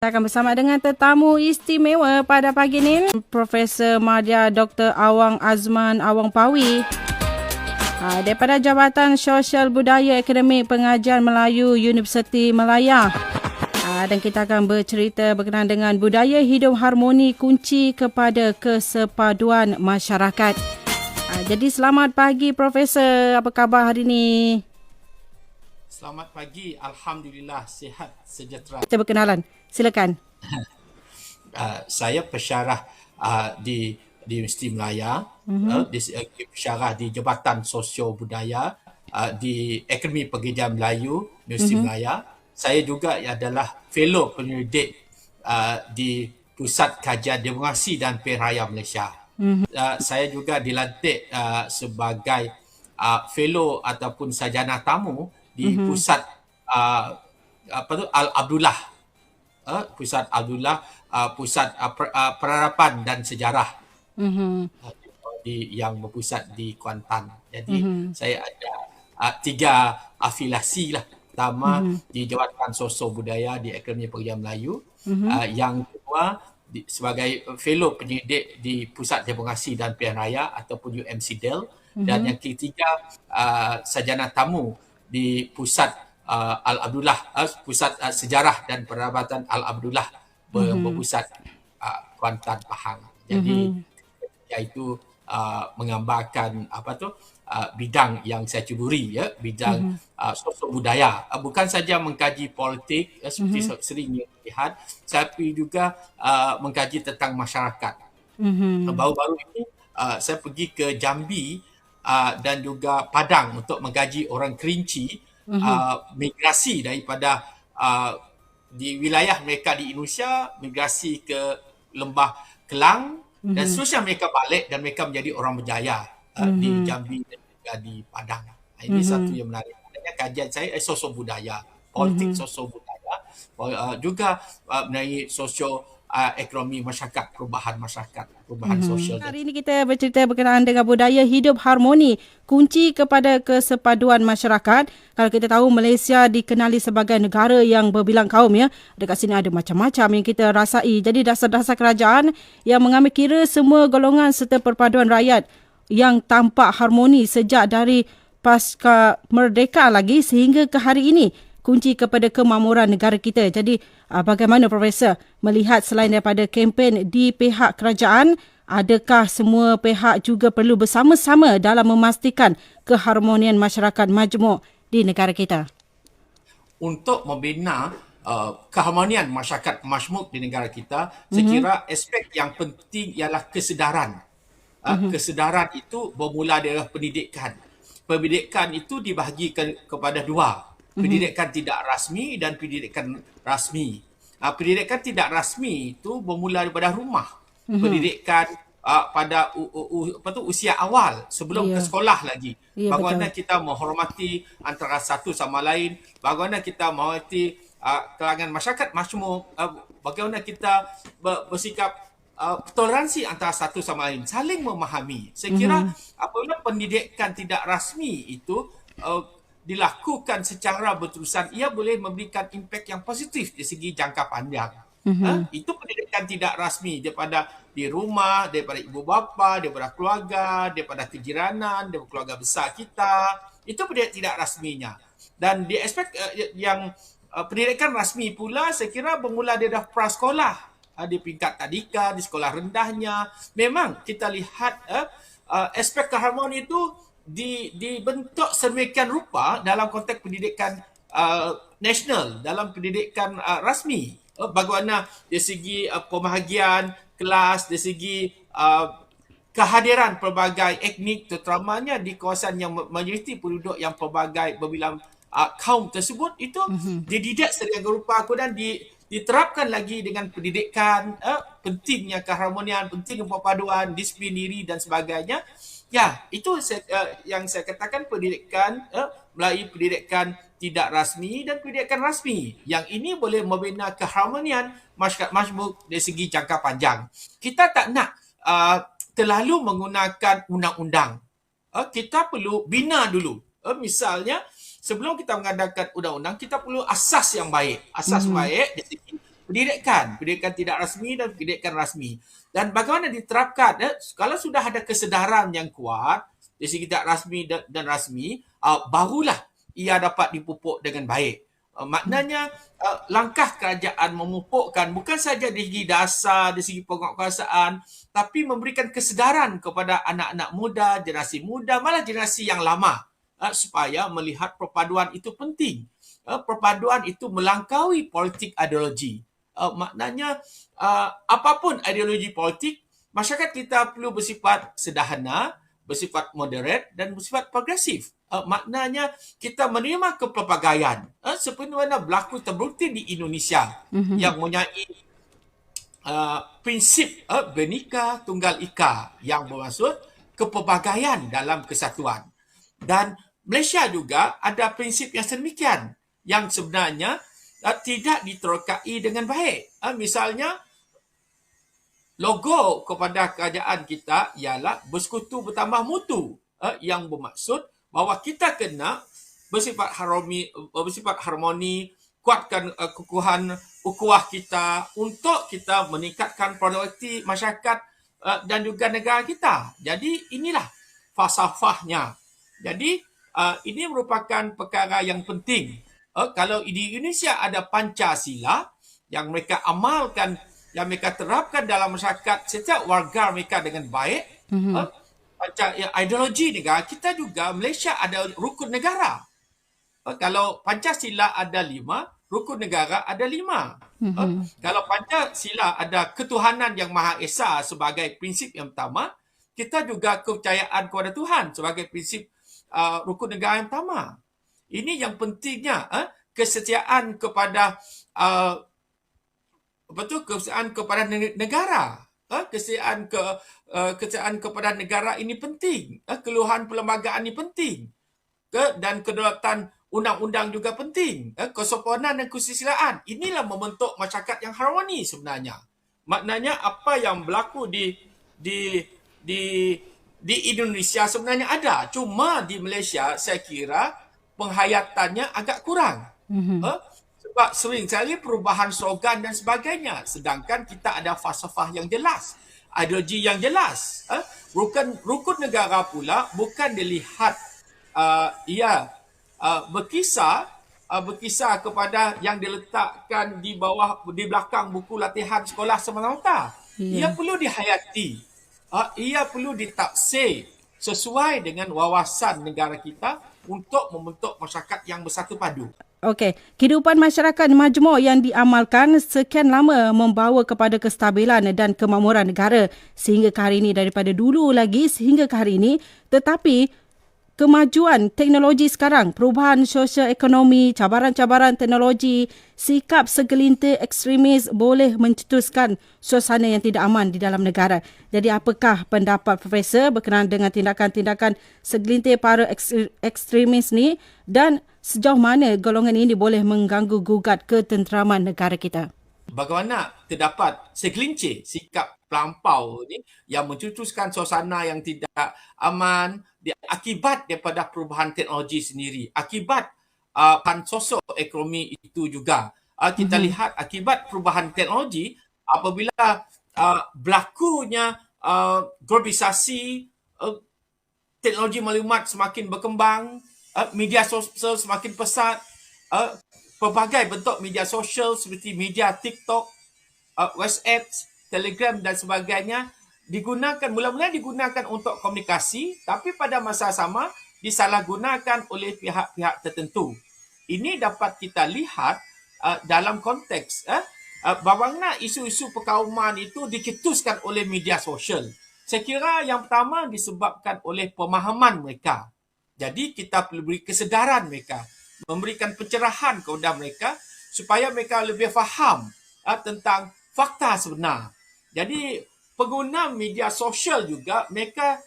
Kita akan bersama dengan tetamu istimewa pada pagi ini, Profesor Madya Dr. Awang Azman Awang Pawi daripada Jabatan Sosial Budaya Akademik Pengajian Melayu Universiti Malaya. Dan kita akan bercerita berkenaan dengan budaya hidup harmoni kunci kepada kesepaduan masyarakat. Jadi selamat pagi Profesor, apa khabar hari ini? Selamat pagi, Alhamdulillah, sihat, sejahtera. Kita berkenalan, silakan. Saya pesyarah di Universiti Malaya, pesyarah di Jabatan Sosio Budaya di Akademi Pengajian Melayu Universiti Malaya. Saya juga adalah fellow penyelidik di Pusat Kajian Demokrasi dan Pilihan Raya Malaysia. Saya juga dilantik sebagai fellow ataupun sarjana tamu di Pusat Al-Abdullah, Pusat Abdullah, Pusat Penerapan dan Sejarah yang berpusat di Kuantan. Jadi saya ada 3 afiliasi lah. Pertama di Jabatan Sosio Budaya di Akademi Pengajian Melayu, yang kedua sebagai fellow penyelidik di Pusat Demokrasi dan Pilihan Raya ataupun UMCDEL, dan yang ketiga sarjana tamu di Pusat Al-Abdullah, Pusat Sejarah dan Perabatan Al-Abdullah berpusat Kuantan, Pahang. Jadi iaitu menggambarkan bidang yang saya ceburi, bidang sosio budaya. Bukan saja mengkaji politik seperti sering dilihat, tapi juga mengkaji tentang masyarakat. Baru-baru ini saya pergi ke Jambi dan juga Padang untuk mengkaji orang Kerinci, migrasi daripada di wilayah mereka di Indonesia, migrasi ke Lembah Kelang, dan seterusnya mereka balik dan mereka menjadi orang berjaya di Jambi dan juga di Padang. Ini satu yang menarik. Kajian saya sosio budaya, politik sosio budaya, juga mengenai sosio ekonomi masyarakat, perubahan sosial. Hari ini kita bercerita berkenaan dengan budaya hidup harmoni, kunci kepada kesepaduan masyarakat. Kalau kita tahu Malaysia dikenali sebagai negara yang berbilang kaum, ya. Dekat sini ada macam-macam yang kita rasai. Jadi dasar-dasar kerajaan yang mengambil kira semua golongan serta perpaduan rakyat yang tampak harmoni sejak dari pasca merdeka lagi sehingga ke hari ini, kunci kepada kemakmuran negara kita. Jadi bagaimana Profesor melihat selain daripada kempen di pihak kerajaan, adakah semua pihak juga perlu bersama-sama dalam memastikan keharmonian masyarakat majmuk di negara kita? Untuk membina keharmonian masyarakat majmuk di negara kita, saya kira aspek yang penting ialah kesedaran. Kesedaran itu bermula dari pendidikan. Pendidikan itu dibahagikan kepada 2. Pendidikan tidak rasmi dan pendidikan rasmi. Pendidikan tidak rasmi itu bermula daripada rumah. Pendidikan pada usia awal sebelum ke sekolah lagi. Bagaimana kita menghormati antara satu sama lain, bagaimana kita menghormati kalangan masyarakat majmuk, bagaimana kita bersikap toleransi antara satu sama lain, saling memahami. Saya kira apabila pendidikan tidak rasmi itu dilakukan secara berterusan, ia boleh memberikan impak yang positif di segi jangka panjang. Itu pendidikan tidak rasmi daripada di rumah, daripada ibu bapa, daripada keluarga, daripada kejiranan, daripada keluarga besar kita. Itu pendidikan tidak rasminya. Dan di aspek yang pendidikan rasmi pula, saya kira bermula dari prasekolah, di peringkat tadika, di sekolah rendahnya. Memang kita lihat aspek keharmonian itu dibentuk sedemikian rupa dalam konteks pendidikan nasional, dalam pendidikan rasmi. Bagaimana dari segi pembahagian kelas, dari segi kehadiran pelbagai etnik, terutamanya di kawasan yang majoriti penduduk yang pelbagai berbilang kaum tersebut, itu dididik sedemikian rupa, kemudian diterapkan lagi dengan pendidikan, pentingnya keharmonian, pentingnya perpaduan, disiplin diri dan sebagainya. Ya, itu yang saya katakan pendidikan melalui pendidikan tidak rasmi dan pendidikan rasmi. Yang ini boleh membina keharmonian masyarakat majmuk dari segi jangka panjang. Kita tak nak terlalu menggunakan undang-undang. Kita perlu bina dulu. Misalnya, sebelum kita mengadakan undang-undang, kita perlu asas yang baik. Asas baik dari segi pendidikan tidak rasmi dan pendidikan rasmi. Dan bagaimana diterapkan? Kalau sudah ada kesedaran yang kuat dari segi tidak rasmi dan rasmi, barulah ia dapat dipupuk dengan baik. Maknanya langkah kerajaan memupukkan bukan saja dari segi dasar, dari segi penguasaan, tapi memberikan kesedaran kepada anak-anak muda, generasi muda, malah generasi yang lama, supaya melihat perpaduan itu penting. Perpaduan itu melangkaui politik ideologi. Maknanya apapun ideologi politik, masyarakat kita perlu bersifat sederhana, bersifat moderate dan bersifat progresif. Maknanya kita menerima kepelbagaian seperti mana berlaku terbukti di Indonesia yang mempunyai prinsip Bhinneka Tunggal Ika yang bermaksud kepelbagaian dalam kesatuan. Dan Malaysia juga ada prinsip yang sedemikian yang sebenarnya tidak diterokai dengan baik. Misalnya logo kepada kerajaan kita ialah bersekutu bertambah mutu, yang bermaksud bahawa kita kena bersifat harmoni, kuatkan kekuatan ukhuwah kita untuk kita meningkatkan produktiviti masyarakat dan juga negara kita. Jadi inilah falsafahnya. Jadi ini merupakan perkara yang penting. Kalau di Indonesia ada Pancasila yang mereka amalkan, yang mereka terapkan dalam masyarakat setiap warga mereka dengan baik, ideologi negara kita juga, Malaysia ada rukun negara. Kalau Pancasila ada 5, rukun negara ada 5. Kalau Pancasila ada ketuhanan yang Maha Esa sebagai prinsip yang pertama, kita juga kepercayaan kepada Tuhan sebagai prinsip rukun negara yang pertama. Ini yang pentingnya, kesetiaan kepada kesetiaan kepada negara. Kesetiaan kepada negara ini penting. Keluhan perlembagaan ini penting. Dan kedaulatan undang-undang juga penting. Kesopanan dan kesusilaan. Inilah membentuk masyarakat yang harmoni sebenarnya. Maknanya apa yang berlaku di Indonesia sebenarnya ada. Cuma di Malaysia saya kira penghayatannya agak kurang. Sebab sering sekali perubahan slogan dan sebagainya. Sedangkan kita ada falsafah yang jelas, ideologi yang jelas. Rukun negara pula bukan dilihat ia berkisar kepada yang diletakkan di belakang buku latihan sekolah semata-mata. Ia perlu dihayati. Ia perlu ditafsir sesuai dengan wawasan negara kita untuk membentuk masyarakat yang bersatu padu. Okey, kehidupan masyarakat majmuk yang diamalkan sekian lama membawa kepada kestabilan dan kemakmuran negara sehingga ke hari ini, daripada dulu lagi sehingga ke hari ini. Tetapi kemajuan teknologi sekarang, perubahan sosial ekonomi, cabaran-cabaran teknologi, sikap segelintir ekstremis boleh mencetuskan suasana yang tidak aman di dalam negara. Jadi apakah pendapat Profesor berkenaan dengan tindakan-tindakan segelintir para ekstremis ni dan sejauh mana golongan ini boleh mengganggu gugat ketenteraman negara kita? Bagaimana terdapat segelincir sikap pelampau ni yang mencetuskan suasana yang tidak aman akibat daripada perubahan teknologi sendiri, akibat sosok ekonomi itu juga. Kita lihat akibat perubahan teknologi apabila berlakunya globalisasi, teknologi maklumat semakin berkembang, media sosial semakin pesat, pelbagai bentuk media sosial seperti media TikTok, WhatsApp, Telegram dan sebagainya mula-mula digunakan untuk komunikasi, tapi pada masa sama disalahgunakan oleh pihak-pihak tertentu. Ini dapat kita lihat dalam konteks bagaimana isu-isu perkauman itu dicetuskan oleh media sosial. Saya kira yang pertama disebabkan oleh pemahaman mereka. Jadi kita perlu beri kesedaran mereka, memberikan pencerahan kepada mereka supaya mereka lebih faham tentang fakta sebenar. Jadi pengguna media sosial juga mereka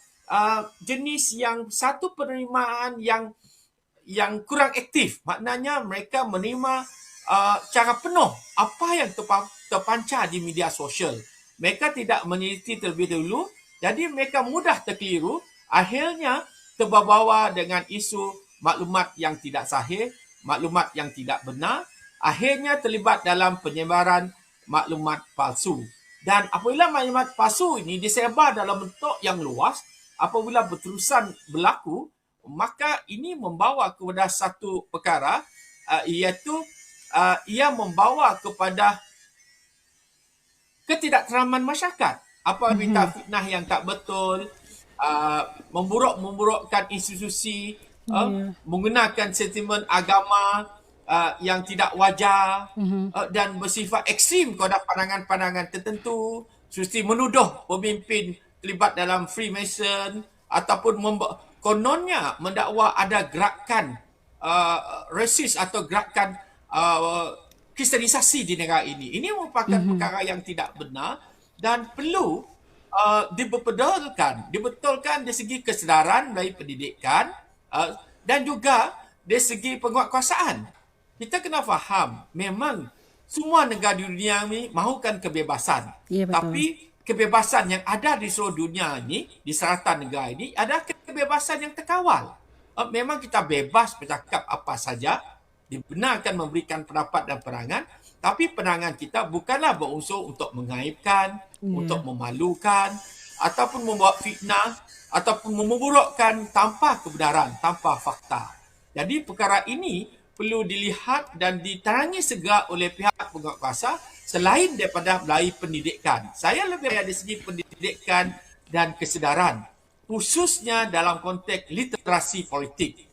jenis yang satu penerimaan yang kurang aktif. Maknanya mereka menerima cara penuh apa yang terpancar di media sosial. Mereka tidak meneliti terlebih dahulu, jadi mereka mudah terkeliru, akhirnya terbawa dengan isu maklumat yang tidak sahih, maklumat yang tidak benar, akhirnya terlibat dalam penyebaran maklumat palsu. Dan apabila maklumat palsu ini disebar dalam bentuk yang luas, apabila berterusan berlaku, maka ini membawa kepada satu perkara, iaitu ia membawa kepada ketidakteraman masyarakat. Apabila fitnah yang tak betul, memburuk-memburukkan institusi, menggunakan sentimen agama yang tidak wajar, dan bersifat ekstrim kepada pandangan-pandangan tertentu, seperti menuduh pemimpin terlibat dalam Freemason, ataupun kononnya mendakwa ada gerakan rasis atau gerakan kristenisasi di negara ini. Ini merupakan perkara yang tidak benar dan perlu dibetulkan dari segi kesedaran melalui pendidikan, dan juga dari segi penguatkuasaan. Kita kena faham, memang semua negara di dunia ini mahukan kebebasan. Ya, betul. Tapi kebebasan yang ada di seluruh dunia ini, di seratan negara ini, adalah kebebasan yang terkawal. Memang kita bebas bercakap apa saja, dibenarkan memberikan pendapat dan pandangan, tapi pandangan kita bukanlah berunsur untuk mengaibkan, untuk memalukan, ataupun membuat fitnah, ataupun memburukkan tanpa kebenaran, tanpa fakta. Jadi perkara ini perlu dilihat dan diterangi segera oleh pihak penguatkuasa selain daripada melalui pendidikan. Saya lebih dari segi pendidikan dan kesedaran, khususnya dalam konteks literasi politik.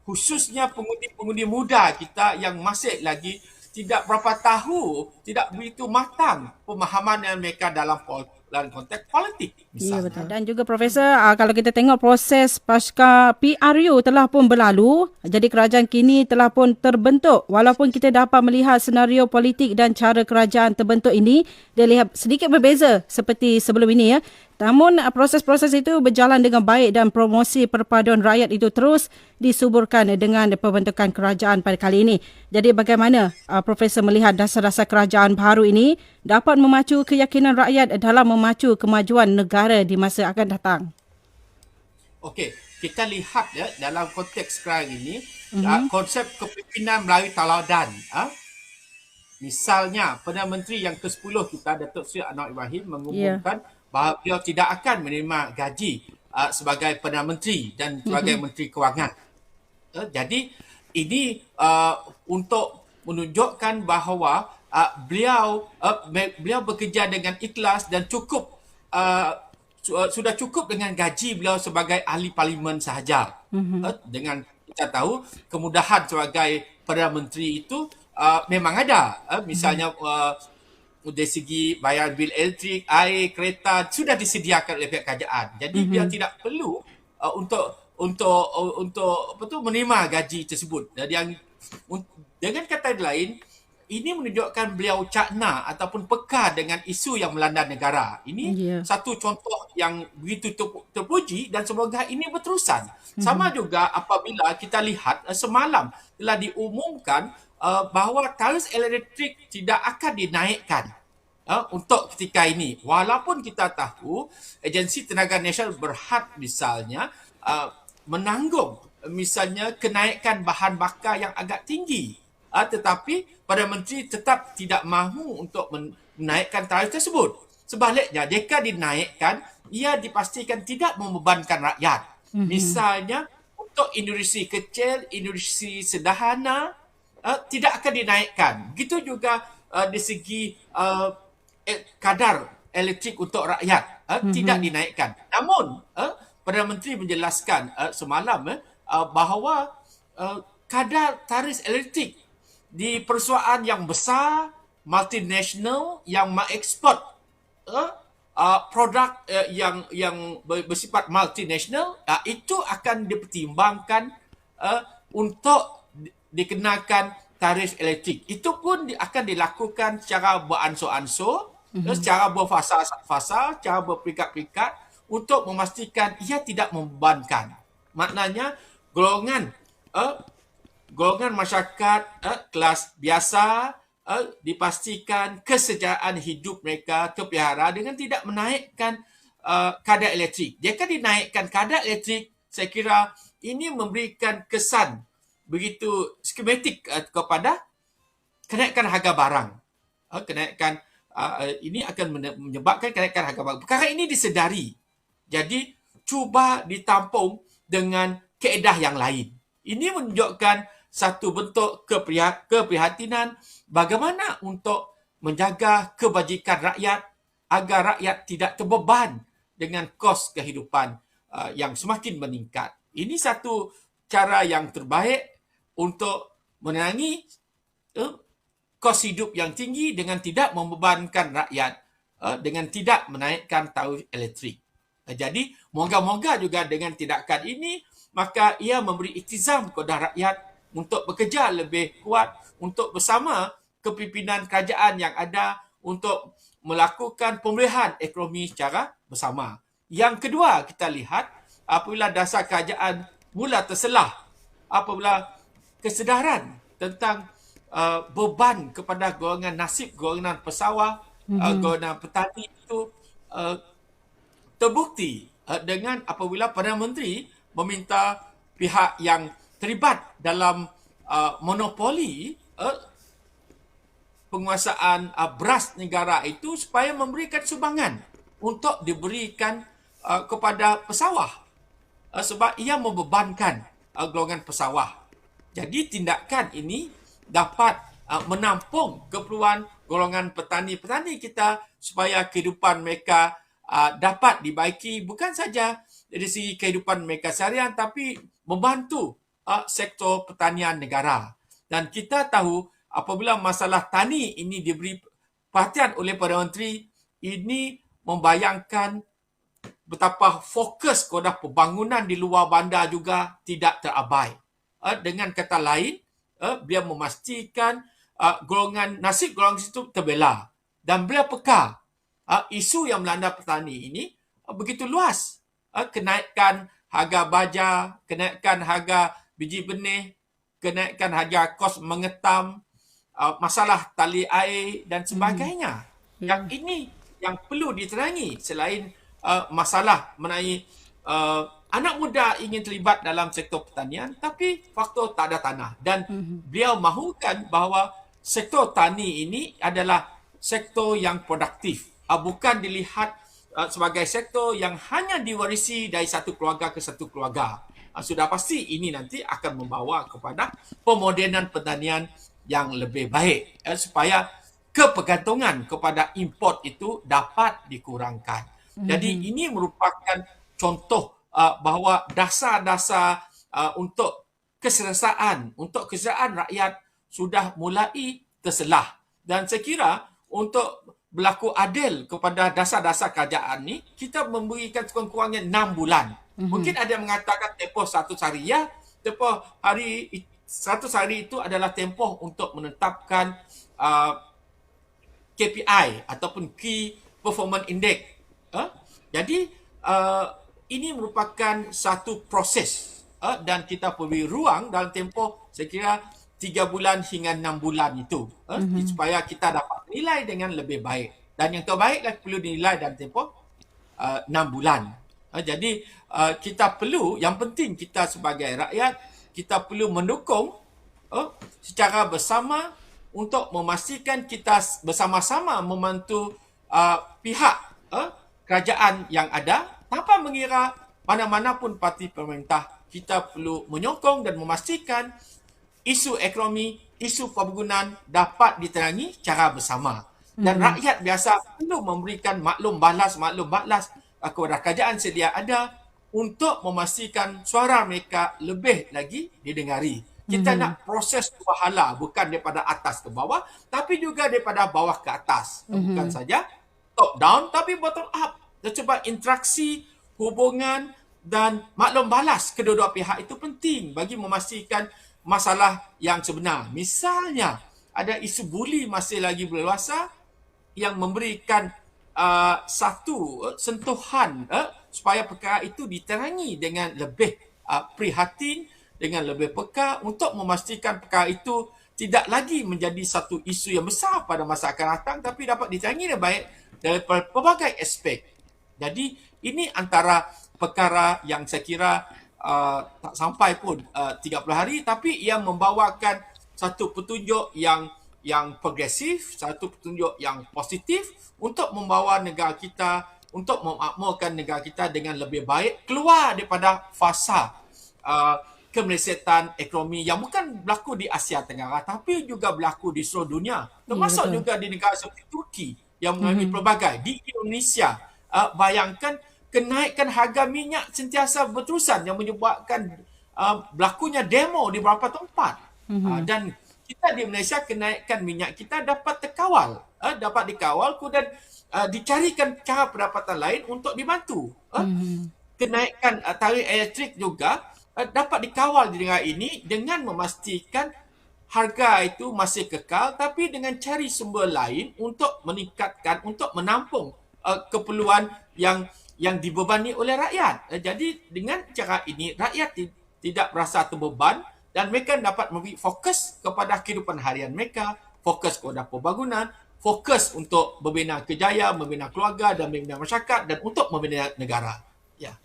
Khususnya pengundi-pengundi muda kita yang masih lagi tidak berapa tahu, tidak begitu matang pemahaman yang mereka dalam konteks politik. Ya, betul. Dan juga Profesor, kalau kita tengok proses pasca PRU telah pun berlalu, jadi kerajaan kini telah pun terbentuk. Walaupun kita dapat melihat senario politik dan cara kerajaan terbentuk ini, dia lihat sedikit berbeza seperti sebelum ini, ya. Namun proses-proses itu berjalan dengan baik dan promosi perpaduan rakyat itu terus disuburkan dengan pembentukan kerajaan pada kali ini. Jadi bagaimana Profesor melihat dasar-dasar kerajaan baru ini dapat memacu keyakinan rakyat dalam memacu kemajuan negara di masa akan datang? Okey, kita lihat ya dalam konteks sekarang ini, konsep kepimpinan melalui tauladan. Misalnya, Perdana Menteri yang ke-10 kita, Datuk Seri Anwar Ibrahim, mengumumkan bahawa beliau tidak akan menerima gaji sebagai Perdana Menteri dan sebagai Menteri Kewangan. Jadi, ini untuk menunjukkan bahawa beliau bekerja dengan ikhlas dan sudah cukup dengan gaji beliau sebagai ahli parlimen sahaja. Dengan kita tahu kemudahan sebagai Perdana Menteri itu memang ada. Misalnya dari segi bayar bil elektrik, air, kereta sudah disediakan oleh pihak kerajaan. Jadi dia tidak perlu untuk menerima gaji tersebut. Dan dengan kata lain, ini menunjukkan beliau cakna ataupun peka dengan isu yang melanda negara. Ini satu contoh yang begitu terpuji dan semoga ini berterusan. Sama juga apabila kita lihat semalam telah diumumkan bahawa tarif elektrik tidak akan dinaikkan untuk ketika ini. Walaupun kita tahu Agensi Tenaga Nasional Berhad misalnya menanggung misalnya kenaikan bahan bakar yang agak tinggi. Tetapi Perdana Menteri tetap tidak mahu untuk menaikkan tarif tersebut. Sebaliknya, jika dinaikkan, ia dipastikan tidak membebankan rakyat. Misalnya, untuk industri kecil, industri sederhana, tidak akan dinaikkan. Begitu juga di segi kadar elektrik untuk rakyat, tidak dinaikkan. Namun, Perdana Menteri menjelaskan semalam bahawa kadar tarif elektrik di perusahaan yang besar, multinasional yang mengeksport produk yang bersifat multinasional, itu akan dipertimbangkan untuk dikenakan tarif elektrik. Itu pun akan dilakukan secara beransur-ansur, secara berfasa-fasa, secara berperingkat-peringkat untuk memastikan ia tidak membebankan. Maknanya golongan masyarakat kelas biasa dipastikan kesejahteraan hidup mereka terpelihara dengan tidak menaikkan kadar elektrik. Jika dinaikkan kadar elektrik, saya kira ini memberikan kesan begitu skematik kepada kenaikan harga barang. kenaikan ini akan menyebabkan kenaikan harga barang. Perkara ini disedari. Jadi cuba ditampung dengan kaedah yang lain. Ini menunjukkan satu bentuk keprihatinan bagaimana untuk menjaga kebajikan rakyat agar rakyat tidak terbeban dengan kos kehidupan yang semakin meningkat. Ini satu cara yang terbaik untuk menenangi kos hidup yang tinggi dengan tidak membebankan rakyat, dengan tidak menaikkan tarif elektrik. Jadi, moga-moga juga dengan tindakan ini, maka ia memberi iktizam kepada rakyat untuk bekerja lebih kuat, untuk bersama kepimpinan kerajaan yang ada, untuk melakukan pemulihan ekonomi secara bersama. Yang kedua, kita lihat apabila dasar kerajaan mula terselah, apabila kesedaran tentang beban kepada golongan nasib, golongan pesawah, golongan petani itu terbukti dengan apabila Perdana Menteri meminta pihak yang terlibat dalam monopoli penguasaan beras negara itu supaya memberikan sumbangan untuk diberikan kepada pesawah sebab ia membebankan golongan pesawah. Jadi tindakan ini dapat menampung keperluan golongan petani-petani kita supaya kehidupan mereka dapat dibaiki bukan saja dari segi kehidupan mereka seharian tapi membantu sektor pertanian negara. Dan kita tahu apabila masalah tani ini diberi perhatian oleh Perdana Menteri, ini membayangkan betapa fokus kepada pembangunan di luar bandar juga tidak terabai. Dengan kata lain, beliau memastikan nasib golongan itu terbela. Dan beliau peka isu yang melanda petani ini begitu luas. Kenaikan harga baja, kenaikan harga biji benih, kenaikan harga kos mengetam, masalah tali air dan sebagainya. Yang ini yang perlu diterangi selain masalah mengenai anak muda ingin terlibat dalam sektor pertanian tapi faktor tak ada tanah. Dan beliau mahukan bahawa sektor tani ini adalah sektor yang produktif. Bukan dilihat sebagai sektor yang hanya diwarisi dari satu keluarga ke satu keluarga. Sudah pasti ini nanti akan membawa kepada pemodenan pertanian yang lebih baik supaya kepergantungan kepada import itu dapat dikurangkan. Jadi ini merupakan contoh bahawa dasar-dasar untuk kesejahteraan rakyat sudah mulai terselah. Dan saya kira untuk berlaku adil kepada dasar-dasar kerajaan ni, kita memberikan sekurang-kurangnya 6 bulan. Mungkin ada yang mengatakan tempoh 100 hari. Ya, tempoh 100 hari itu adalah tempoh untuk menetapkan KPI ataupun Key Performance Index. Jadi, ini merupakan satu proses dan kita perlu ruang dalam tempoh saya kira 3 bulan hingga 6 bulan itu supaya kita dapat menilai dengan lebih baik. Dan yang terbaiklah perlu dinilai dalam tempoh 6 bulan. Jadi kita perlu, yang penting kita sebagai rakyat, kita perlu mendukung secara bersama untuk memastikan kita bersama-sama membantu pihak kerajaan yang ada tanpa mengira mana-mana pun parti pemerintah. Kita perlu menyokong dan memastikan isu ekonomi, isu pembangunan dapat diterangi secara bersama. Dan rakyat biasa perlu memberikan maklum balas kepada kerajaan sedia ada untuk memastikan suara mereka lebih lagi didengari. Kita nak proses dua hala, bukan daripada atas ke bawah, tapi juga daripada bawah ke atas. Bukan saja top down, tapi bottom up. Sebab interaksi, hubungan dan maklum balas kedua-dua pihak itu penting bagi memastikan masalah yang sebenar. Misalnya, ada isu buli masih lagi berluasa yang memberikan satu sentuhan supaya perkara itu diterangi dengan lebih prihatin, dengan lebih peka untuk memastikan perkara itu tidak lagi menjadi satu isu yang besar pada masa akan datang tapi dapat diterangi dengan baik dari pelbagai aspek. Jadi ini antara perkara yang saya kira tak sampai pun 30 hari tapi ia membawakan satu petunjuk yang yang progresif, satu petunjuk yang positif untuk membawa negara kita, untuk memakmurkan negara kita dengan lebih baik, keluar daripada fasa kemelesetan ekonomi yang bukan berlaku di Asia Tenggara tapi juga berlaku di seluruh dunia, Ya, termasuk betul. juga di negara seperti Turki yang mengalami pelbagai. Di Indonesia, bayangkan kenaikan harga minyak sentiasa berterusan yang menyebabkan berlakunya demo di beberapa tempat. Dan kita di Malaysia, kenaikan minyak kita dapat terkawal, dapat dikawal, kemudian dicarikan cara pendapatan lain untuk dibantu. Kenaikan tarif elektrik juga dapat dikawal di negara ini dengan memastikan harga itu masih kekal tapi dengan cari sumber lain untuk meningkatkan, untuk menampung keperluan yang dibebani oleh rakyat. Jadi dengan cara ini rakyat tidak berasa terbeban dan mereka dapat memberi fokus kepada kehidupan harian mereka, fokus kepada pembangunan, fokus untuk membina kejayaan, membina keluarga dan membina masyarakat dan untuk membina negara. Ya.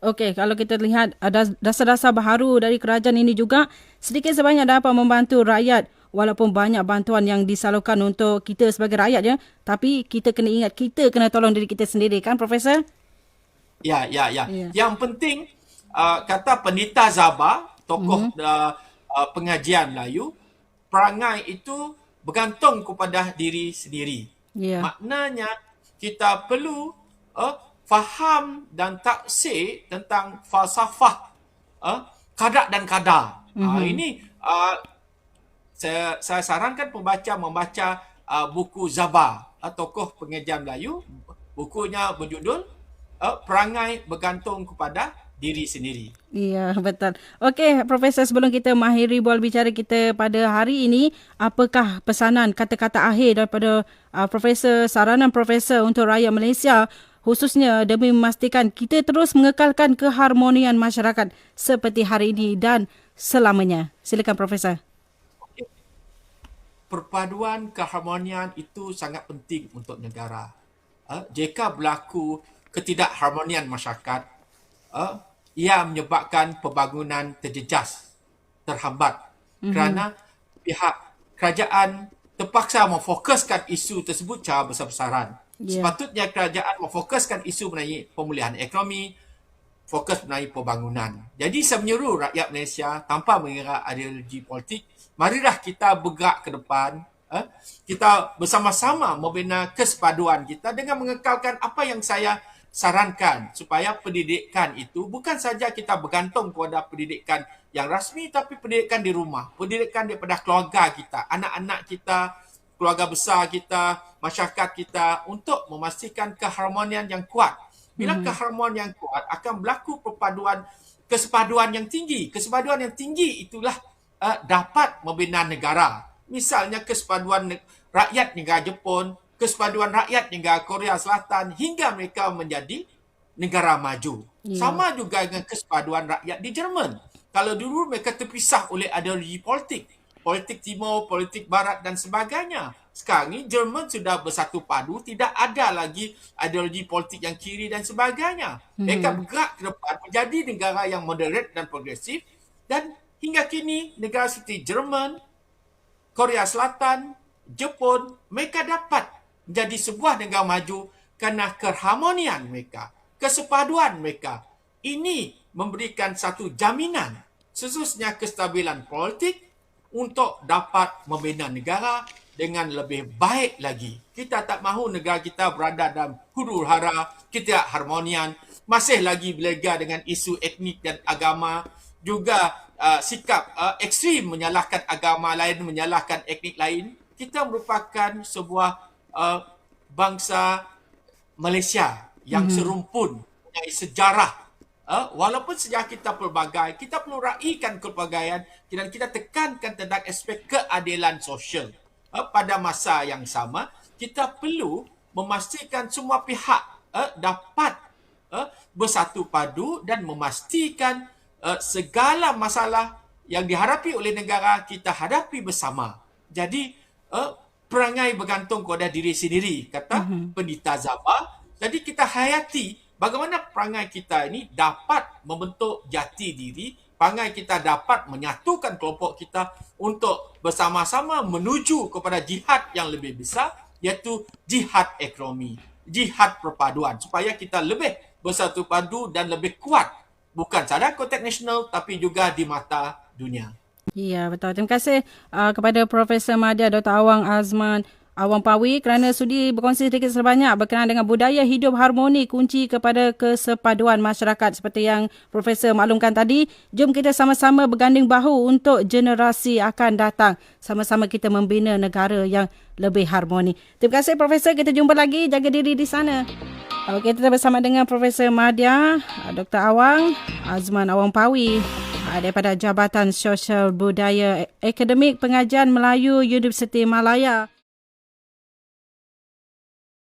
Okey, kalau kita lihat ada dasar-dasar baharu dari kerajaan ini juga sedikit sebanyak dapat membantu rakyat walaupun banyak bantuan yang disalurkan untuk kita sebagai rakyat ya, tapi kita kena ingat kita kena tolong diri kita sendiri kan Profesor? Ya. Ya. Yang penting, kata Pendeta Zaba, tokoh pengajian Melayu, perangai itu bergantung kepada diri sendiri. Ya. Maknanya kita perlu faham dan taksir tentang falsafah kadar dan kadar. Ini saya sarankan pembaca membaca buku Zaba, tokoh pengajian Melayu. Bukunya berjudul Perangai Bergantung Kepada Diri Sendiri. Ya, betul. Okey, Profesor, sebelum kita mengakhiri bual bicara kita pada hari ini, apakah pesanan kata-kata akhir daripada Profesor, saranan Profesor untuk rakyat Malaysia khususnya demi memastikan kita terus mengekalkan keharmonian masyarakat seperti hari ini dan selamanya? Silakan Profesor. Perpaduan keharmonian itu sangat penting untuk negara. Jika berlaku ketidakharmonian masyarakat, ia menyebabkan pembangunan terjejas, terhambat kerana pihak kerajaan terpaksa memfokuskan isu tersebut secara besar-besaran. Ya. Sepatutnya kerajaan memfokuskan isu mengenai pemulihan ekonomi, fokus mengenai pembangunan. Jadi saya menyeru rakyat Malaysia tanpa mengira ideologi politik, marilah kita bergerak ke depan. Kita bersama-sama membina kesepaduan kita dengan mengekalkan apa yang saya sarankan supaya pendidikan itu bukan saja kita bergantung kepada pendidikan yang rasmi tapi pendidikan di rumah, pendidikan daripada keluarga kita, anak-anak kita, keluarga besar kita, masyarakat kita untuk memastikan keharmonian yang kuat. Bila keharmonian yang kuat akan berlaku perpaduan kesepaduan yang tinggi. Kesepaduan yang tinggi itulah dapat membina negara. Misalnya kesepaduan rakyat negara Jepun, kesepaduan rakyat negara Korea Selatan hingga mereka menjadi negara maju. Ya. Sama juga dengan kesepaduan rakyat di Jerman. Kalau dulu mereka terpisah oleh ideologi politik, politik timur, politik barat dan sebagainya. Sekarang ni Jerman sudah bersatu padu, tidak ada lagi ideologi politik yang kiri dan sebagainya. Mereka bergerak ke depan menjadi negara yang moderat dan progresif dan hingga kini negara seperti Jerman, Korea Selatan, Jepun, mereka dapat menjadi sebuah negara maju kerana keharmonian mereka, kesepaduan mereka. Ini memberikan satu jaminan khususnya kestabilan politik untuk dapat membina negara dengan lebih baik lagi. Kita tak mahu negara kita berada dalam huru-hara, ketidakharmonian, masih lagi berlega dengan isu etnik dan agama, juga sikap ekstrim menyalahkan agama lain, menyalahkan etnik lain. Kita merupakan sebuah bangsa Malaysia yang serumpun, punya sejarah. Walaupun sejarah kita pelbagai, kita perlu raikan kepelbagaian dan kita tekankan tentang aspek keadilan sosial. Pada masa yang sama, kita perlu memastikan semua pihak dapat bersatu padu dan memastikan segala masalah yang dihadapi oleh negara kita hadapi bersama. Jadi perangai bergantung kepada diri sendiri, kata Pendeta Zaba. Jadi kita hayati bagaimana perangai kita ini dapat membentuk jati diri perangai kita dapat menyatukan kelompok kita untuk bersama-sama menuju kepada jihad yang lebih besar, iaitu jihad ekonomi, jihad perpaduan, supaya kita lebih bersatu padu dan lebih kuat, bukan sahaja konteks nasional tapi juga di mata dunia. Ya, betul. Terima kasih kepada Profesor Madya Dr. Awang Azman Awang Pawi kerana sudi berkongsi sedikit sebanyak berkenaan dengan budaya hidup harmoni kunci kepada kesepaduan masyarakat seperti yang Profesor maklumkan tadi. Jom kita sama-sama berganding bahu untuk generasi akan datang. Sama-sama kita membina negara yang lebih harmoni. Terima kasih Profesor. Kita jumpa lagi. Jaga diri di sana. Okey, kita bersama dengan Profesor Madya Dr. Awang Azman Awang Pawi daripada Jabatan Sosial Budaya Akademik Pengajian Melayu Universiti Malaya.